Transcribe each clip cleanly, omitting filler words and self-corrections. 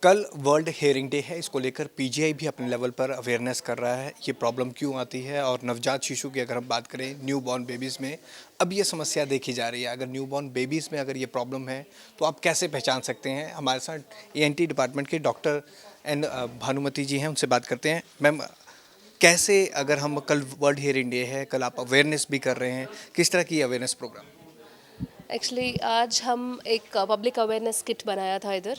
कल world hearing day है। इसको लेकर पीजीआई भी अपने लेवल पर अवेयरनेस कर रहा है। ये प्रॉब्लम क्यों आती है और नवजात शिशु की अगर हम बात करें न्यू बॉर्न बेबीज़ में अब ये समस्या देखी जा रही है। अगर न्यू बॉर्न बेबीज़ में अगर ये प्रॉब्लम है तो आप कैसे पहचान सकते हैं। हमारे साथ एएनटी डिपार्टमेंट के डॉक्टर एन भानुमति जी हैं, उनसे बात करते हैं। मैम, कैसे अगर हम कल वर्ल्ड हेयरिंग डे है, कल आप अवेयरनेस भी कर रहे हैं, किस तरह की अवेयरनेस प्रोग्राम? एक्चुअली आज हम एक पब्लिक अवेयरनेस किट बनाया था इधर।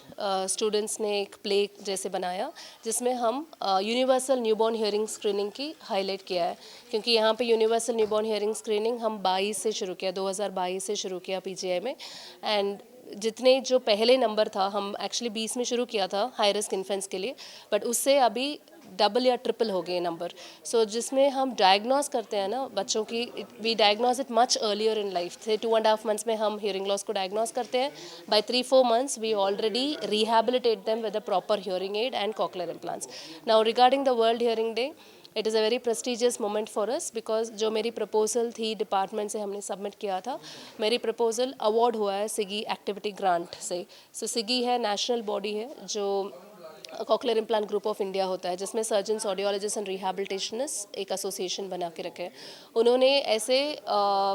स्टूडेंट्स ने एक प्ले जैसे बनाया जिसमें हम यूनिवर्सल न्यूबॉर्न हियरिंग स्क्रीनिंग की हाईलाइट किया है, क्योंकि यहाँ पे यूनिवर्सल न्यूबॉर्न हियरिंग स्क्रीनिंग हम 22 से शुरू किया, 2022 से शुरू किया पीजीआई में। एंड जितने जो पहले नंबर था, हम एक्चुअली 20 में शुरू किया था हाई रिस्क इन्फेंट्स के लिए, बट उससे अभी डबल या ट्रिपल हो गए नंबर। सो जिसमें हम डायग्नोस करते हैं ना बच्चों की, we diagnose it much earlier in life. से 2.5 months में हम हियरिंग लॉस को डायग्नोस करते हैं। By 3-4 months we already rehabilitate them with a proper hearing aid and cochlear implants. Now regarding the world hearing day, it is a very prestigious moment for us, because जो मेरी proposal थी department से हमने submit किया था, मेरी proposal award हुआ है सिगी एक्टिविटी ग्रांट से। सो सिगी है, नेशनल बॉडी है जो cochlear implant group of India होता है, जिसमें सर्जन्स, ऑडियोलॉजिस्ट एंड रिहेबिलिटेशनिस्ट एक एसोसिएशन बना के रखे हैं। उन्होंने ऐसे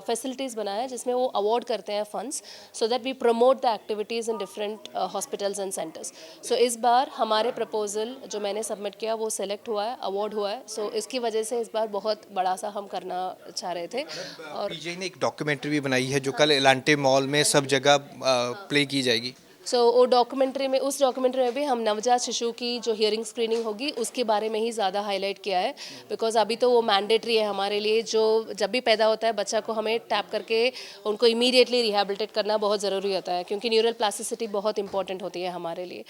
फैसिलिटीज़ बनाया जिसमें वो अवार्ड करते हैं funds, so that we promote the activities in different hospitals and centres. So इस बार हमारे प्रपोजल जो मैंने सबमिट किया वो सिलेक्ट हुआ है, अवार्ड हुआ है। सो इसकी वजह से इस बार बहुत बड़ा सा हम करना चाह रहे थे। और पीजीआई ने एक डॉक्यूमेंट्री भी बनाई है जो कल एलांटे मॉल में सब जगह प्ले की जाएगी। सो वो डॉक्यूमेंट्री में, उस डॉक्यूमेंट्री में भी हम नवजात शिशु की जो हियरिंग स्क्रीनिंग होगी उसके बारे में ही ज़्यादा हाईलाइट किया है, बिकॉज अभी तो वो मैंडेटरी है हमारे लिए। जो जब भी पैदा होता है बच्चा को हमें टैप करके उनको इमीडिएटली रिहेबिलिटेट करना बहुत ज़रूरी होता है, क्योंकि न्यूरल प्लास्टिसिटी बहुत इंपॉर्टेंट होती है हमारे लिए।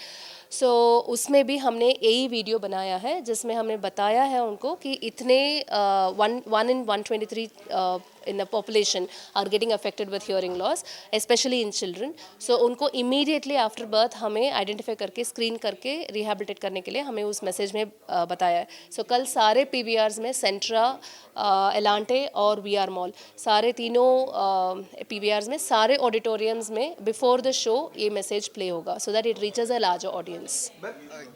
सो उसमें भी हमने यही वीडियो बनाया है जिसमें हमने बताया है उनको कि इतने 1 in 123 in a population are getting affected with hearing loss, especially in children. So उनको immediately after birth हमें आइडेंटिफाई करके, स्क्रीन करके रिहेबिलिटेट करने के लिए हमें उस मैसेज में बताया है। सो कल सारे पीवीआर्स में, सेंट्रा, एलांटे और वीआर मॉल, सारे तीनों पीवीआर्स में, सारे ऑडिटोरियम्स में बिफोर द शो ये मैसेज प्ले होगा, so that it reaches a larger audience.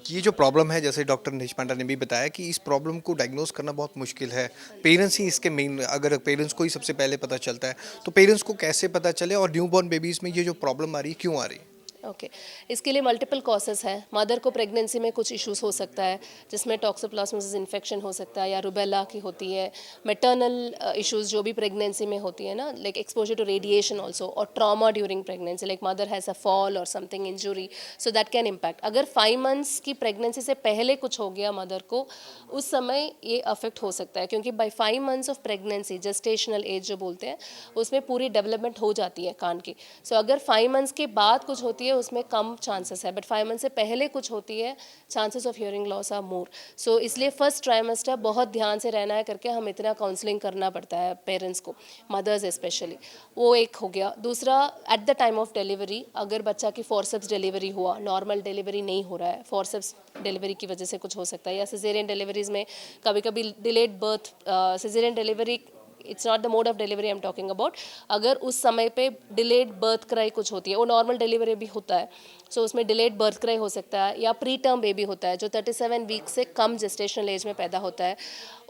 ये जो प्रॉब्लम है, जैसे डॉक्टर नीश पांडा ने भी बताया कि इस प्रॉब्लम को डायग्नोस करना बहुत मुश्किल है। पेरेंट्स ही इसके मेन, अगर पेरेंट्स को ही सबसे पहले पता चलता है तो पेरेंट्स को कैसे पता चले, और न्यूबॉर्न बेबीज़ में ये जो प्रॉब्लम आ रही है क्यों आ रही है? ओके, इसके लिए मल्टीपल कॉसेस हैं। मदर को प्रेगनेंसी में कुछ इश्यूज हो सकता है, जिसमें टॉक्सोप्लाज्मोसिस इन्फेक्शन हो सकता है या रुबेला की होती है। मैटरनल इश्यूज जो भी प्रेगनेंसी में होती है ना, like exposure to radiation also, और trauma during pregnancy, like mother has a fall और something injury, so that can impact. अगर 5 months की प्रेगनेंसी से पहले कुछ हो गया मदर को, उस समय ये अफेक्ट हो सकता है, क्योंकि by 5 months of pregnancy, gestational age जो बोलते हैं, उसमें पूरी डेवलपमेंट हो जाती है कान की। सो अगर 5 months के बाद कुछ होती है उसमें कम चांसेस है, बट 5 months से पहले कुछ होती है, chances of hearing loss are more. So इसलिए फर्स्ट ट्राइमेस्टर बहुत ध्यान से रहना है करके हम इतना काउंसलिंग करना पड़ता है पेरेंट्स को, मदर्स स्पेशली। वो एक हो गया। दूसरा, at the time of delivery, अगर बच्चा की फोर्सेप्स डिलीवरी हुआ, नॉर्मल डिलीवरी नहीं हो रहा है, फोर्सेप्स डिलीवरी की वजह से कुछ हो सकता है, या सिजेरियन डिलीवरीज में कभी कभी delayed birth, caesarean delivery, it's not the mode of delivery I am talking about. अगर उस समय पे डिलेड बर्थ क्राई कुछ होती है, वो नॉर्मल डिलीवरी भी होता है, सो उसमें डिलेड बर्थ क्राई हो सकता है, या प्री टर्म बेबी होता है जो 37 वीक से कम जेस्टेशनल एज में पैदा होता है,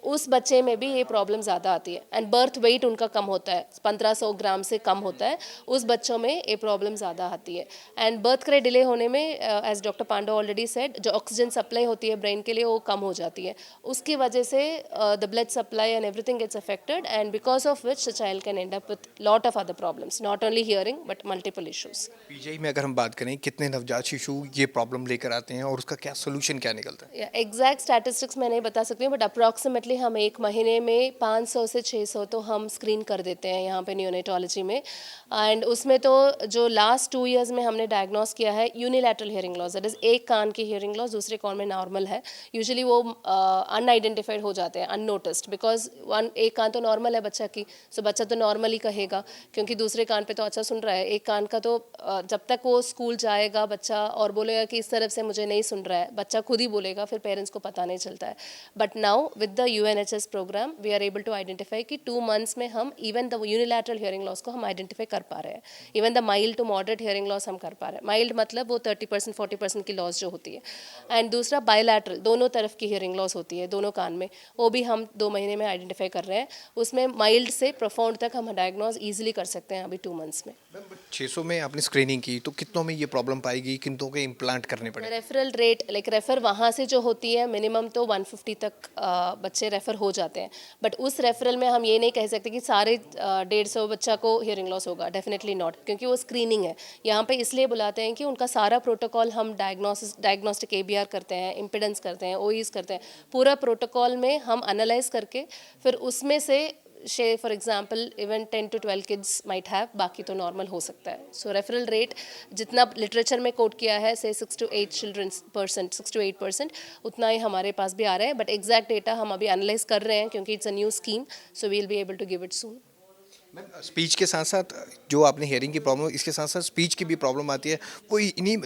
उस बच्चे में भी ये प्रॉब्लम ज़्यादा आती है। एंड बर्थ वेट उनका कम होता है, 1500 ग्राम से कम होता है, उस बच्चों में ये प्रॉब्लम ज़्यादा आती है। एंड बर्थ क्राई डिले होने में, एज डॉक्टर पांडा ऑलरेडी सेड, जो ऑक्सीजन सप्लाई होती है ब्रेन के लिए वो कम हो जाती है, उसकी वजह से the blood supply and everything gets affected, and because of which the child can end up with lot of other problems, not only hearing but multiple issues. PGI में अगर हम बात करें, कितने नवजात शिशु ये प्रॉब्लम लेकर आते हैं और उसका क्या सोल्यूशन क्या निकलता है? एग्जैक्ट स्टैटिस्टिक्स मैं नहीं बता सकती हूँ, बट अप्रॉक्सीमेटली हम एक महीने में 500 से 600 तो हम स्क्रीन कर देते हैं यहाँ पे न्यूनेटोलॉजी में। एंड उसमें तो जो लास्ट 2 years में हमने डायग्नोस किया है unilateral hearing loss, that is एक कान की हियरिंग लॉस दूसरे कान में नॉर्मल है। यूजुअली वो अनआइडेंटिफाइड हो जाते हैं, अननोटिस्ड, बिकॉज एक कान तो नॉर्मल है बच्चा की, सो बच्चा तो नॉर्मली कहेगा, क्योंकि दूसरे कान पे तो अच्छा सुन रहा है। एक कान का तो जब तक वो स्कूल जाएगा बच्चा और बोलेगा कि इस तरफ से मुझे नहीं सुन रहा है, बच्चा खुद ही बोलेगा, फिर पेरेंट्स को पता नहीं चलता है। But now with the UNHS program we are able to identify कि 2 मंथ्स में हम even the unilateral hearing loss को हम आइडेंटिफाई कर पा रहे हैं, even the mild to moderate hearing loss हम कर पा रहे हैं। माइल्ड मतलब वो 30% 40% की लॉस जो होती है, एंड दूसरा बायलैटरल दोनों तरफ की हियरिंग लॉस होती है दोनों कान में, वो भी हम 2 महीने में आइडेंटिफाई कर रहे हैं। उसमें माइल्ड से प्रोफाउंड तक हम डायग्नोज ईजिली कर सकते हैं अभी 2 मंथ्स में। 600 में आपने स्क्रीनिंग की तो कितनों में ये प्रॉब्लम पाएगी, कितनों के इम्प्लांट करने पड़े? रेफरल रेट लाइक रेफ़र वहाँ से जो होती है मिनिमम तो 150 तक बच्चे रेफ़र हो जाते हैं, बट उस रेफरल में हम ये नहीं कह सकते कि सारे 150 बच्चा को हियरिंग लॉस होगा, डेफिनेटली नॉट, क्योंकि वो स्क्रीनिंग है। यहाँ पे इसलिए बुलाते हैं कि उनका सारा प्रोटोकॉल हम डायग्नोस्टिक ABR करते हैं, इम्पिडेंस करते हैं, OEs करते हैं, पूरा प्रोटोकॉल में हम एनालाइज करके फिर उसमें से for example even 10 to 12 kids might have, बाकी तो नॉर्मल हो सकता है। सो रेफरल रेट जितना लिटरेचर में कोट किया है से 6 to 8%, उतना ही हमारे पास भी आ रहा है, बट एग्जैक्ट डेटा हम अभी एनालाइज कर रहे हैं क्योंकि it's a new scheme, so we will be able to give it soon. Ma'am speech के साथ साथ जो आपने हेयरिंग की प्रॉब्लम, इसके साथ साथ स्पीच की भी प्रॉब्लम आती है, वो इन्हीं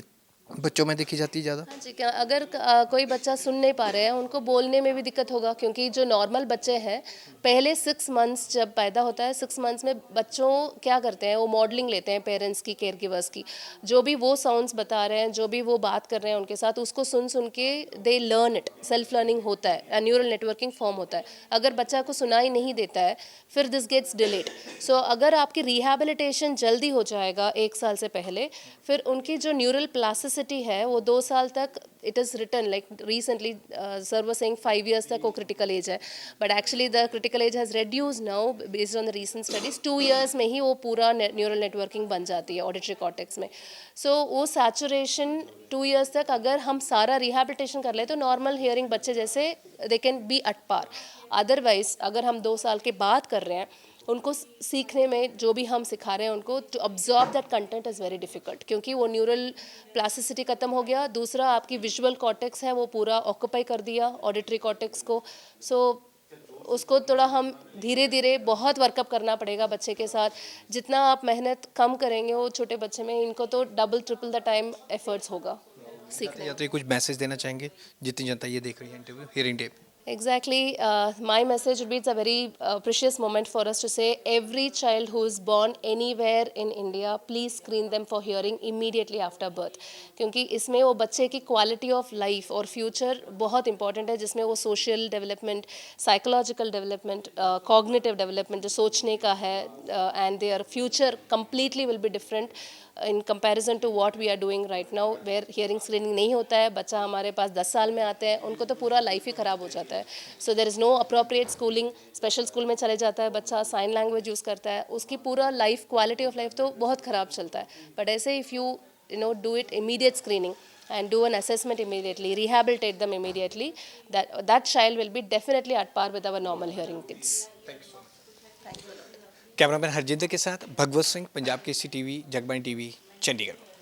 बच्चों में देखी जाती है ज़्यादा? हाँ जी, क्या अगर कोई बच्चा सुन नहीं पा रहे हैं उनको बोलने में भी दिक्कत होगा, क्योंकि जो नॉर्मल बच्चे हैं पहले 6 मंथ्स जब पैदा होता है 6 मंथ्स में बच्चों क्या करते हैं, वो मॉडलिंग लेते हैं पेरेंट्स की, केयर गिवर्स की, जो भी वो साउंड्स बता रहे हैं, जो भी वो बात कर रहे हैं उनके साथ, उसको सुन सुन के they learn it, self learning होता है, न्यूरल नेटवर्किंग फॉर्म होता है। अगर बच्चा को सुनाई नहीं देता है फिर दिस गेट्स डिलेड। सो अगर आपकी रिहैबिलिटेशन जल्दी हो जाएगा 1 साल से पहले, फिर उनकी जो न्यूरल प्लास्टिसिटी है वो 2 साल तक, it is written like recently sir was saying 5 years तक वो क्रिटिकल एज है, but actually the critical age has reduced now based on the recent studies. 2 years में ही वो पूरा न्यूरल नेटवर्किंग बन जाती है ऑडिटरी कॉर्टेक्स में। सो वो सैचुरेशन 2 years तक अगर हम सारा रिहैबिलिटेशन कर ले तो नॉर्मल हियरिंग बच्चे जैसे they can be at par. Otherwise अगर हम 2 साल के बाद कर रहे हैं, उनको सीखने में जो भी हम सिखा रहे हैं उनको to absorb that content is very difficult, क्योंकि वो न्यूरल प्लास्टिसिटी खत्म हो गया। दूसरा आपकी विजुअल कॉर्टेक्स है वो पूरा ऑक्यूपाई कर दिया ऑडिटरी कॉर्टेक्स को। सो उसको थोड़ा हम धीरे धीरे बहुत वर्कअप करना पड़ेगा बच्चे के साथ। जितना आप मेहनत कम करेंगे वो छोटे बच्चे में, इनको तो double triple the time efforts होगा सीखने। या तो ये कुछ मैसेज देना चाहेंगे जितनी जनता ये देख रही है interview hearing day? Exactly. My message would be it's a very precious moment for us to say every child who is born anywhere in India, please screen them for hearing immediately after birth. क्योंकि इसमें वो बच्चे की quality of life और future बहुत important है, जिसमें वो social development, psychological development, cognitive development जो सोचने का है, and their future completely will be different in comparison to what we are doing right now, where hearing screening नहीं होता है। बच्चा हमारे पास 10 साल में आते हैं, उनको तो पूरा लाइफ ही ख़राब हो जाता है। So there is no appropriate schooling, special school में चले जाता है बच्चा, साइन लैंग्वेज यूज़ करता है, उसकी पूरा लाइफ क्वालिटी ऑफ लाइफ तो बहुत ख़राब चलता है। बट ऐसे if you know do it immediate screening and do an assessment immediately, rehabilitate them immediately, that child will be definitely at par with our normal hearing kids. Cameraman Harjinder के साथ Bhagwat Singh, Punjab Kesari TV, Jagbani TV, Chandigarh.